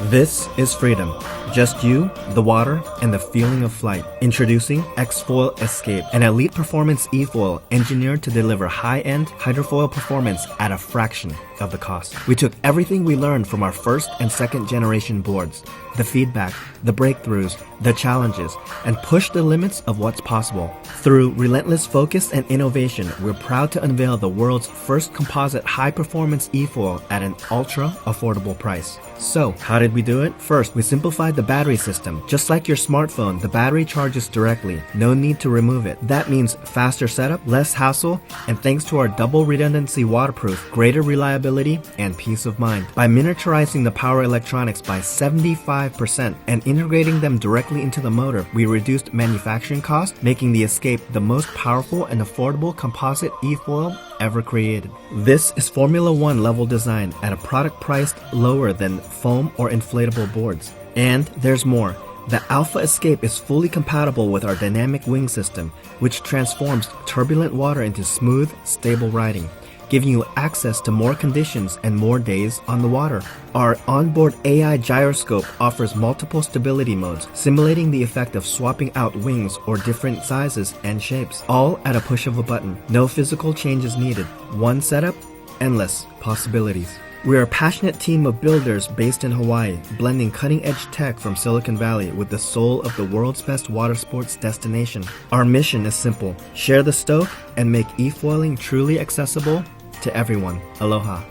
This is freedom. Just you, the water, and the feeling of flight. Introducing XFoil Escape, an elite performance e-foil engineered to deliver high-end hydrofoil performance at a fraction of the cost. We took everything we learned from our first and second generation boards, the feedback, the breakthroughs, the challenges, and pushed the limits of what's possible. Through relentless focus and innovation, we're proud to unveil the world's first composite high-performance e-foil at an ultra-affordable price. So, how did we do it? First, we simplified the battery system. Just like your smartphone, the battery charges directly. No need to remove it. That means faster setup, less hassle, and thanks to our double redundancy waterproof, greater reliability and peace of mind. By miniaturizing the power electronics by 75% and integrating them directly into the motor, we reduced manufacturing costs, making the Escape the most powerful and affordable composite e-foil ever created. This is Formula 1 level design at a product priced lower than foam or inflatable boards. And there's more. The Alpha Escape is fully compatible with our dynamic wing system, which transforms turbulent water into smooth, stable riding, giving you access to more conditions and more days on the water. Our onboard AI gyroscope offers multiple stability modes, simulating the effect of swapping out wings or different sizes and shapes, all at a push of a button. No physical changes needed. One setup, endless possibilities. We're a passionate team of builders based in Hawaii, blending cutting-edge tech from Silicon Valley with the soul of the world's best water sports destination. Our mission is simple: share the stoke and make e-foiling truly accessible to everyone. Aloha.